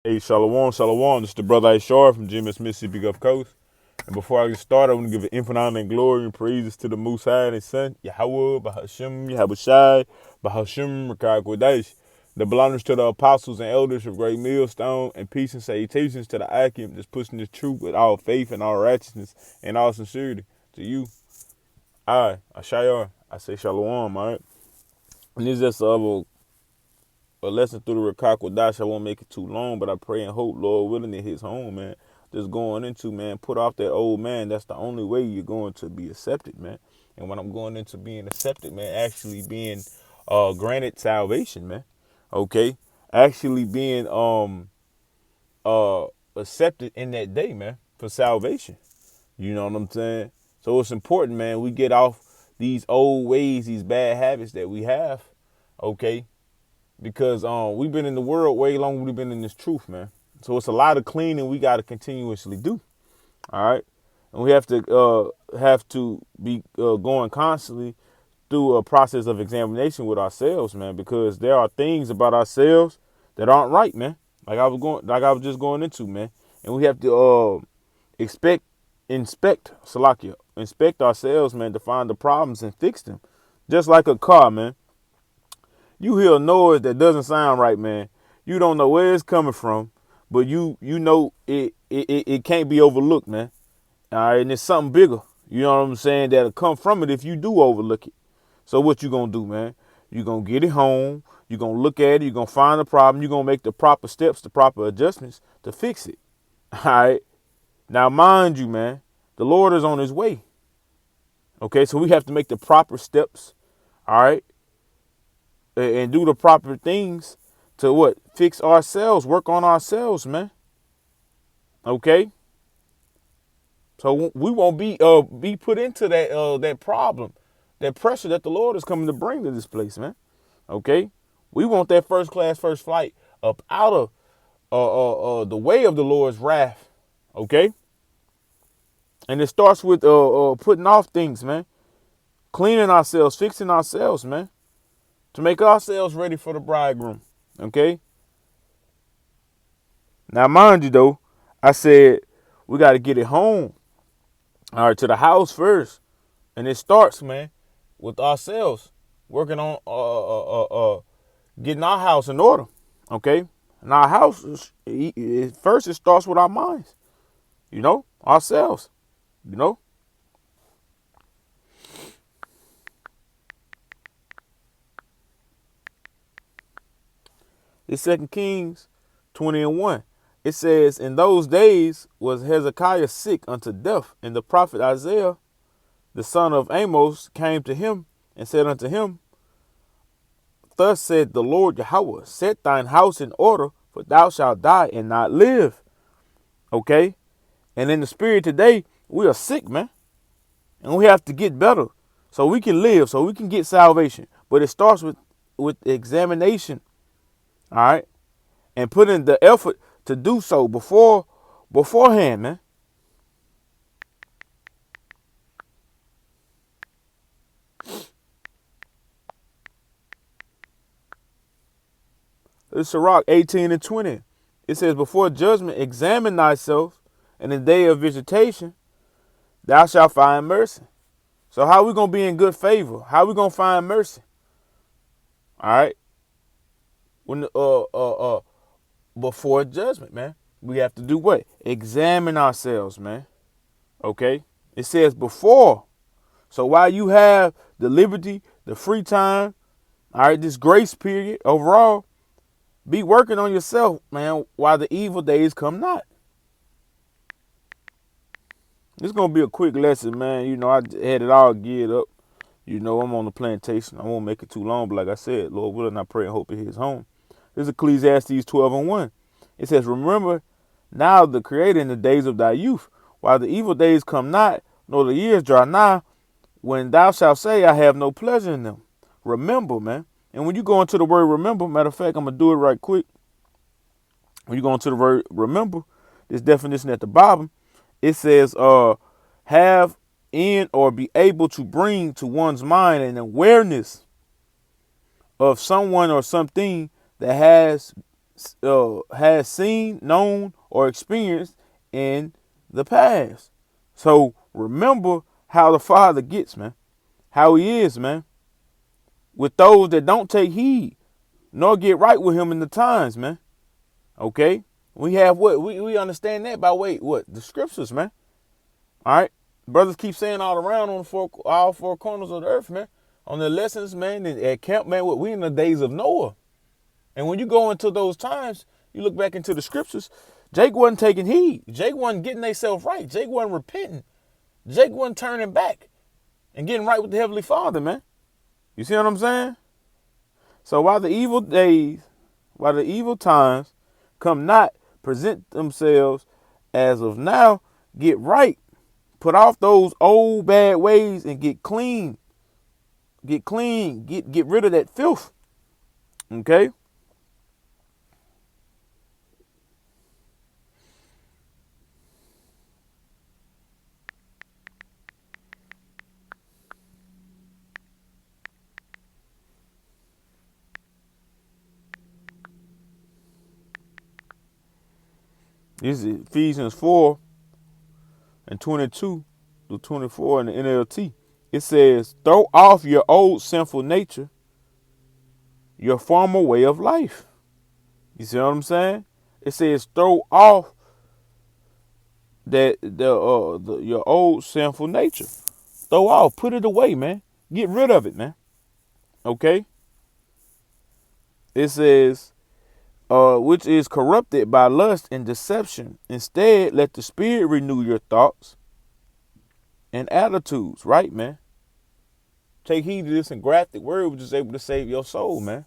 Hey, Shalom, Shalom. This is the brother Ishar from GMS Mississippi Gulf Coast. And before I get started, I want to give an infinite honor and glory and praises to the Most High and His Son, Yahweh, Bahashim, Yahushai, Bahashim, Rakah Kodesh. The belongings to the apostles and elders of Great Millstone, and peace and salutations to the Akim that's pushing this truth with all faith and all righteousness and all sincerity. To you, Ashayar, I say Shalom, all right? And this is just a lesson through the Rakah Kodesh. I won't make it too long, but I pray and hope, Lord willing, it hits home, man. Just going into, man, put off that old man. That's the only way you're going to be accepted, man. And when I'm going into being accepted, man, actually being granted salvation, man. Okay? Actually being accepted in that day, man, for salvation. You know what I'm saying? So it's important, man, we get off these old ways, these bad habits that we have, okay? Because we've been in the world way longer than we've been in this truth, man. So it's a lot of cleaning we got to continuously do. All right. And we have to be going constantly through a process of examination with ourselves, man, because there are things about ourselves that aren't right, man. Like I was just going into, man. And we have to inspect ourselves, man, to find the problems and fix them. Just like a car, man. You hear a noise that doesn't sound right, man. You don't know where it's coming from, but you know it can't be overlooked, man. All right, and it's something bigger. You know what I'm saying? That'll come from it if you do overlook it. So what you gonna do, man? You gonna get it home. You gonna look at it. You gonna find the problem. You gonna make the proper steps, the proper adjustments to fix it. All right. Now, mind you, man, the Lord is on His way. Okay, so we have to make the proper steps. All right. And do the proper things to what? Fix ourselves, work on ourselves, man. Okay? So we won't be put into that problem, that pressure that the Lord is coming to bring to this place, man. Okay? We want that first class, first flight up out of the way of the Lord's wrath. Okay? And it starts with putting off things, man. Cleaning ourselves, fixing ourselves, man. To make ourselves ready for the bridegroom. Okay? Now, mind you, though, I said we got to get it home. All right, to the house first. And it starts, man, with ourselves. Working on getting our house in order. Okay? And our house, first it starts with our minds. You know? Ourselves. You know? It's 2 Kings 20:1. It says, in those days was Hezekiah sick unto death, and the prophet Isaiah, the son of Amos, came to him and said unto him, thus said the Lord Yahweh, set thine house in order, for thou shalt die and not live. Okay? And in the spirit today, we are sick, man. And we have to get better so we can live, so we can get salvation. But it starts with examination. All right. And put in the effort to do so beforehand, man. It's Sirach 18:20. It says, before judgment, examine thyself, and in the day of visitation, thou shalt find mercy. So how we going to be in good favor? How we going to find mercy? All right. When before judgment, man, we have to do what? Examine ourselves, man. Okay? It says before. So while you have the liberty, the free time, all right, this grace period overall, be working on yourself, man, while the evil days come not. This is going to be a quick lesson, man. You know, I had it all geared up. You know, I'm on the plantation. I won't make it too long, but like I said, Lord willing, I pray and hope it hits home. This is Ecclesiastes 12:1. It says, remember now the Creator in the days of thy youth, while the evil days come not, nor the years draw nigh, when thou shalt say, I have no pleasure in them. Remember, man. And when you go into the word remember, matter of fact, I'm going to do it right quick. When you go into the word remember, this definition at the bottom, it says, have in or be able to bring to one's mind an awareness of someone or something that has has seen, known, or experienced in the past. So remember how the Father gets, man. How he is, man. With those that don't take heed, nor get right with him in the times, man. Okay? We have what? We understand that by way, what? The scriptures, man. All right? Brothers keep saying all around on all four corners of the earth, man. On the lessons, man, at camp, man, we in the days of Noah. And when you go into those times, you look back into the scriptures, Jake wasn't taking heed. Jake wasn't getting themselves right. Jake wasn't repenting. Jake wasn't turning back and getting right with the Heavenly Father, man. You see what I'm saying? So while the evil times come not, present themselves as of now, get right. Put off those old bad ways and get clean. Get clean. Get rid of that filth. Okay? This is Ephesians 4 and 22 through 24 in the NLT. It says, throw off your old sinful nature, your former way of life. You see what I'm saying? It says, throw off your old sinful nature. Throw off, put it away, man. Get rid of it, man. Okay? It says, which is corrupted by lust and deception. Instead, let the Spirit renew your thoughts and attitudes, right, man? Take heed to this engrafted word, which is able to save your soul, man.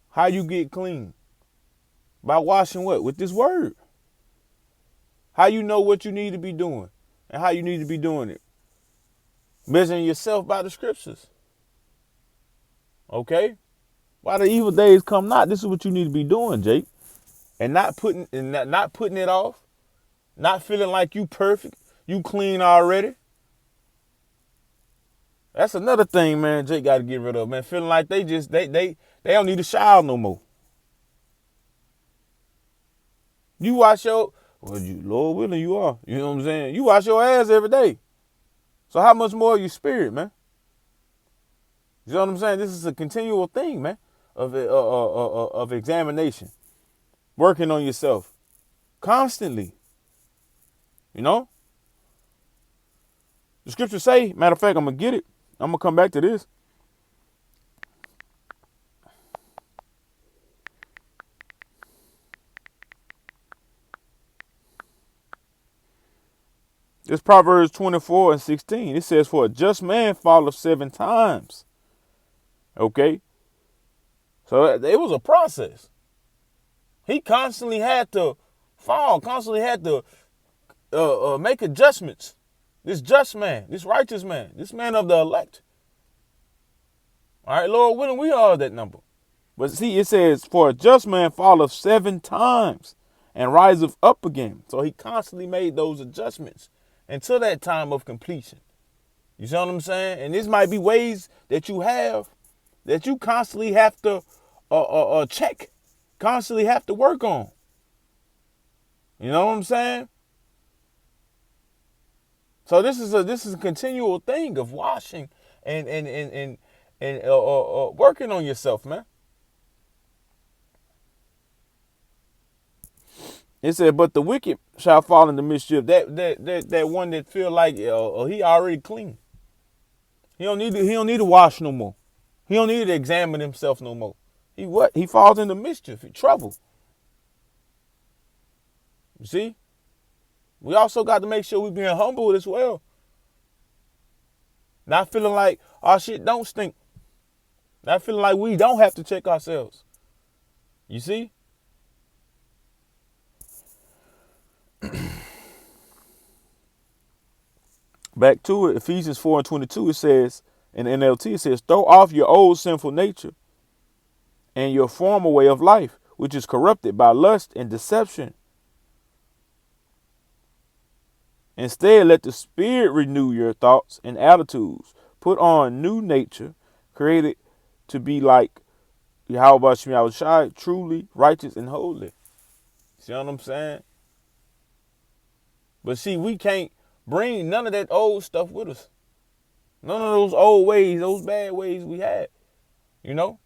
How you get clean? By washing what? With this word. How you know what you need to be doing and how you need to be doing it? Measuring yourself by the scriptures. Okay? While the evil days come not, this is what you need to be doing, Jake. And not putting it off. Not feeling like you perfect. You clean already. That's another thing, man, Jake got to get rid of, man. Feeling like they don't need a shower no more. You wash Lord willing, you are. You know what I'm saying? You wash your ass every day. So how much more your spirit, man? You know what I'm saying? This is a continual thing, man, of examination. Working on yourself. Constantly. You know? The scriptures say, matter of fact, I'm going to get it. I'm going to come back to this. It's Proverbs 24 and 16. It says, for a just man falleth 7 times. Okay? So it was a process. He constantly had to fall, constantly had to make adjustments. This just man, this righteous man, this man of the elect. All right, Lord willing, we are that number. But see, it says, for a just man falleth 7 times and riseth up again. So he constantly made those adjustments until that time of completion. You see what I'm saying? And this might be ways that you have that you constantly have to check, constantly have to work on. You know what I'm saying? So this is a continual thing of washing and working on yourself, man. It said, but the wicked shall fall into mischief. That one that feel like he already clean. He don't need to wash no more. He don't need to examine himself no more. He falls into mischief, trouble. You see? We also got to make sure we're being humble as well. Not feeling like our shit don't stink. Not feeling like we don't have to check ourselves. You see? Back to it, Ephesians 4 and 22, it says, in the NLT, it says, throw off your old sinful nature and your former way of life, which is corrupted by lust and deception. Instead, let the Spirit renew your thoughts and attitudes. Put on new nature, created to be like Yahweh Shem Shai, truly righteous and holy. See what I'm saying? But see, we can't bring none of that old stuff with us. None of those old ways, those bad ways we had, you know?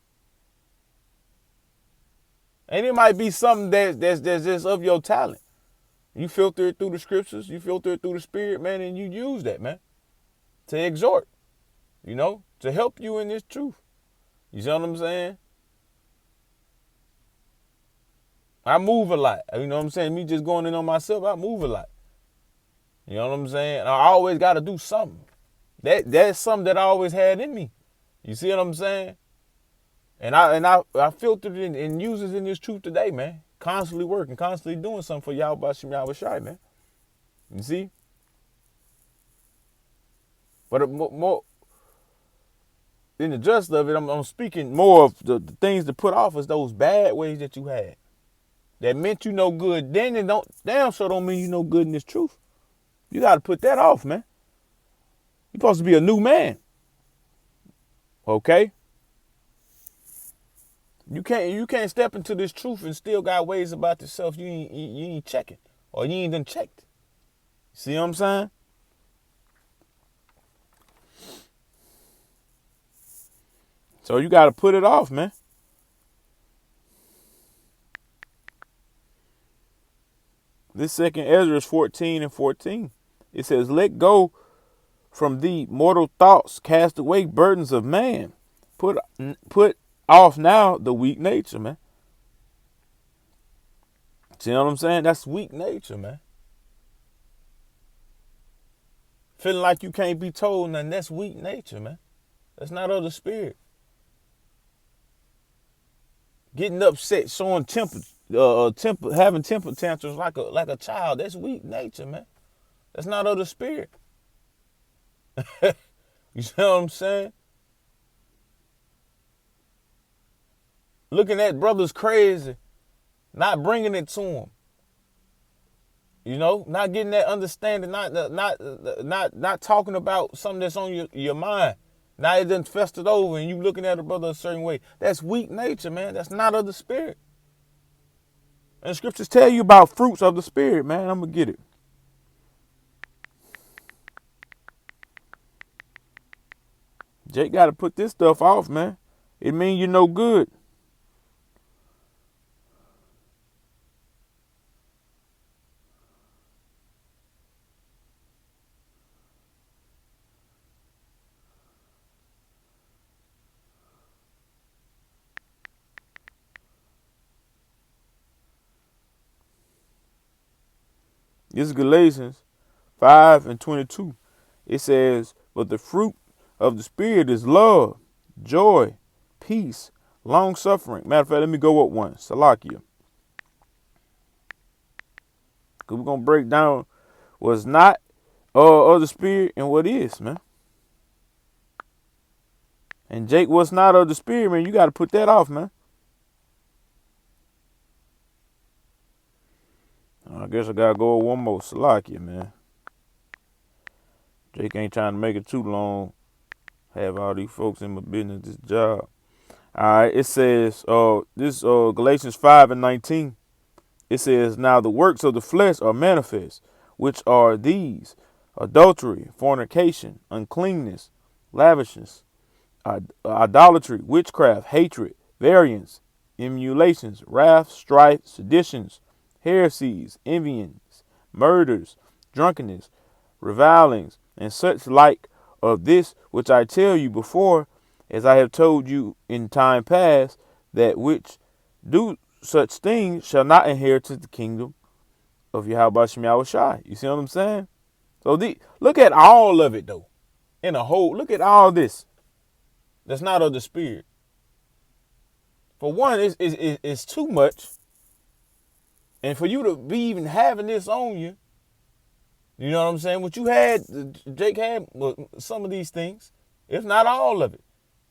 And it might be something that's just of your talent. You filter it through the scriptures, you filter it through the spirit, man, and you use that, man, to exhort, you know, to help you in this truth. You see what I'm saying? I move a lot. You know what I'm saying? Me just going in on myself, I move a lot. You know what I'm saying? I always got to do something. That's something that I always had in me. You see what I'm saying? And I filtered it and use it in this truth today, man. Constantly working, constantly doing something for Yahweh Shem Shai, man. You see? But more in the gist of it, I'm speaking more of the things to put off as those bad ways that you had. That meant you no good then, and damn sure don't mean you no good in this truth. You got to put that off, man. You're supposed to be a new man. Okay? You can't step into this truth and still got ways about yourself you ain't checking. Or you ain't done checked. See what I'm saying? So you got to put it off, man. This second Ezra is 14 and 14. It says, let go from thee mortal thoughts, cast away burdens of man. Put off now the weak nature, man. See what I'm saying? That's weak nature, man. Feeling like you can't be told nothing, that's weak nature, man. That's not of the spirit. Getting upset, showing temper, having temper tantrums like a child, that's weak nature, man. That's not of the spirit. You see what I'm saying? Looking at brothers crazy, not bringing it to them. You know, not getting that understanding, not talking about something that's on your mind. Now it done festered over and you looking at a brother a certain way. That's weak nature, man. That's not of the spirit. And the scriptures tell you about fruits of the spirit, man. I'm going to get it. Jake got to put this stuff off, man. It mean you're no good. This is Galatians 5 and 22. It says, but the fruit of the Spirit is love, joy, peace, long-suffering. Matter of fact, let me go up one. Salakia. Because we're going to break down what's not of the Spirit and what is, man. And Jake, what's not of the Spirit, man, you got to put that off, man. I guess I got to go one more. Salakia, man. Jake ain't trying to make it too long. Have all these folks in my business, this job. All right, it says, Galatians 5 and 19. It says, now the works of the flesh are manifest, which are these: adultery, fornication, uncleanness, lavishness, idolatry, witchcraft, hatred, variance, emulations, wrath, strife, seditions, heresies, envyings, murders, drunkenness, revilings, and such like of this which I tell you before, as I have told you in time past, that which do such things shall not inherit the kingdom of Yahweh Shem Shai. You see what I'm saying? So look at all of it, though. In a whole, look at all this. That's not of the spirit. For one, it's too much. And for you to be even having this on you, you know what I'm saying? What you had, Jake had some of these things, if not all of it.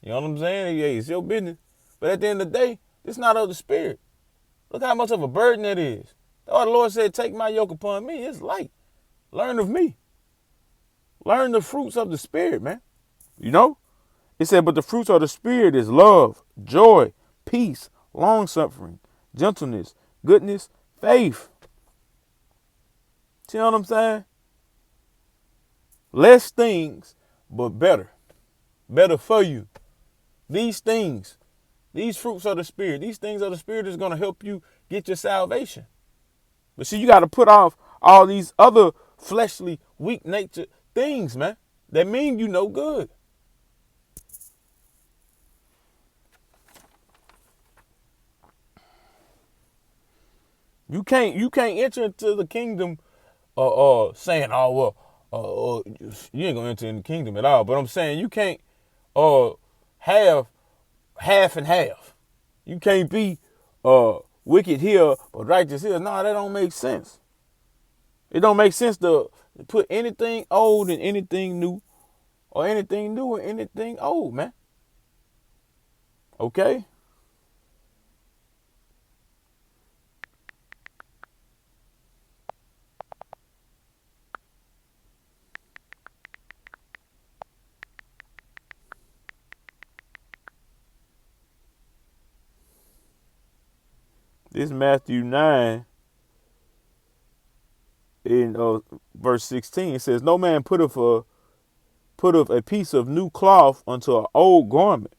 You know what I'm saying? Yeah, it's your business. But at the end of the day, it's not of the spirit. Look how much of a burden it is. Oh, the Lord said, take my yoke upon me. It's light. Learn of me. Learn the fruits of the spirit, man. You know? It said, but the fruits of the spirit is love, joy, peace, long suffering, gentleness, goodness, faith. See what I'm saying? Less things, but better. Better for you. These things, these fruits of the Spirit, these things of the Spirit is going to help you get your salvation. But see, you got to put off all these other fleshly, weak natured things, man. That mean you no good. You can't enter into the kingdom saying, oh well, you ain't gonna enter in the kingdom at all. But I'm saying you can't have half and half. You can't be wicked here but righteous here. No, that don't make sense. It don't make sense to put anything old in anything new, or anything new in anything old, man. Okay? This Matthew 9 in verse 16 says, no man putteth a piece of new cloth unto an old garment,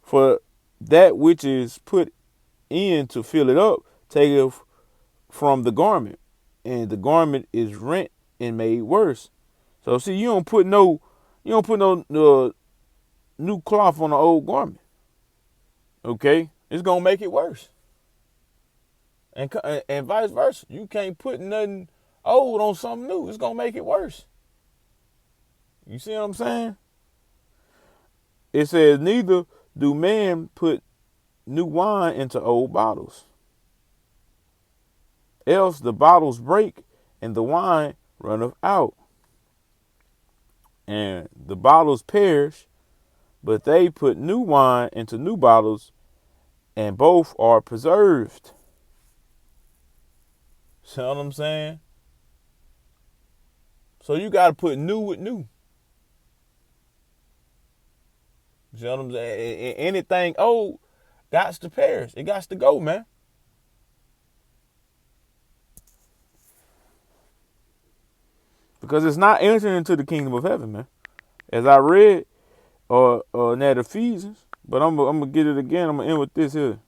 for that which is put in to fill it up taketh from the garment, and the garment is rent and made worse. So see, you don't put no new cloth on an old garment. Okay, it's gonna make it worse, and vice versa. You can't put nothing old on something new. It's gonna make it worse. You see what I'm saying? It says, neither do men put new wine into old bottles, else the bottles break, and the wine runneth out, and the bottles perish. But they put new wine into new bottles, and both are preserved. See what I'm saying? So you got to put new with new. See what I'm saying? Anything old got to perish. It got to go, man. Because it's not entering into the kingdom of heaven, man. As I read in that Ephesians, but I'm gonna get it again. I'm gonna end with this here.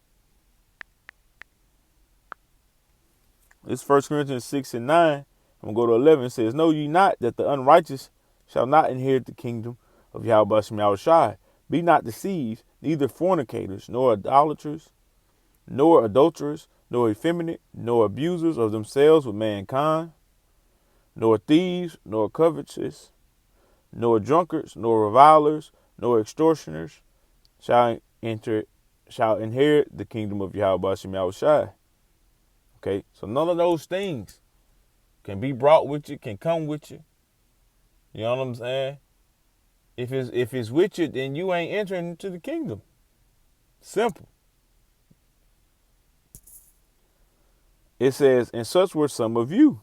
It's 1 Corinthians 6 and 9. I'm gonna go to 11. It says, know ye not that the unrighteous shall not inherit the kingdom of Yahweh Shem Yahushai? Be not deceived, neither fornicators, nor idolaters, nor adulterers, nor effeminate, nor abusers of themselves with mankind, nor thieves, nor covetous, nor drunkards, nor revilers, nor extortioners shall inherit the kingdom of Yahweh Shem Yahushai. Okay, so none of those things can be brought with you, can come with you. You know what I'm saying? If it's with you, then you ain't entering into the kingdom. Simple. It says, and such were some of you.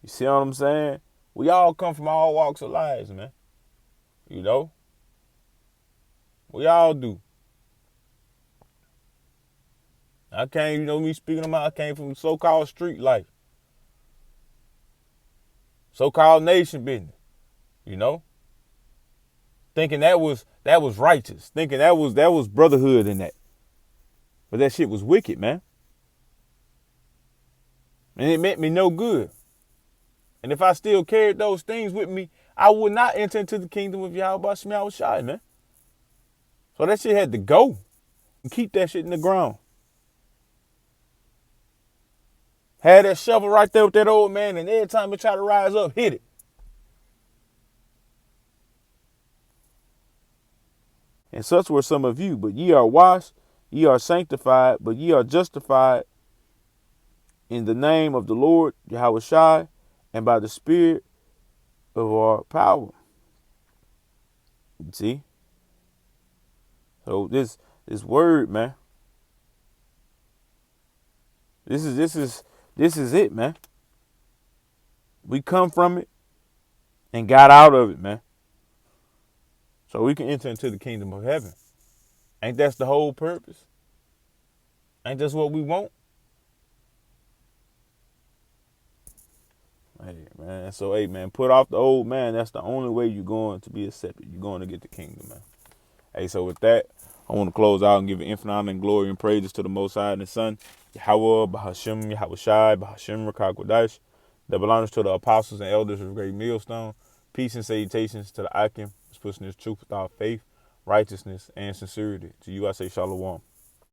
You see what I'm saying? We all come from all walks of lives, man. You know? We all do. I came, me speaking of I came from so-called street life. So-called nation business. You know? Thinking that was righteous. Thinking that was brotherhood in that. But that shit was wicked, man. And it meant me no good. And if I still carried those things with me, I would not enter into the kingdom of Yahweh Shem Yahushai, man. So that shit had to go. And keep that shit in the ground. Had that shovel right there with that old man, and every time he tried to rise up, hit it. And such were some of you, but ye are washed, ye are sanctified, but ye are justified in the name of the Lord Yahushai, and by the Spirit of our power. You see? So this word, man. This is it, man. We come from it and got out of it, man. So we can enter into the kingdom of heaven. Ain't that's the whole purpose? Ain't that's what we want? Hey man, so hey man, put off the old man. That's the only way you're going to be accepted. You're going to get the kingdom, man. Hey, so with that, I want to close out and give infinite honor and glory and praises to the Most High and the Son, Yahweh, Bahashim, Yahweh Shai, Bahashim, Rakakwadash. Double honors to the apostles and elders of Great Millstone. Peace and salutations to the Akim, who's pushing this truth without faith, righteousness, and sincerity. To you I say shalom.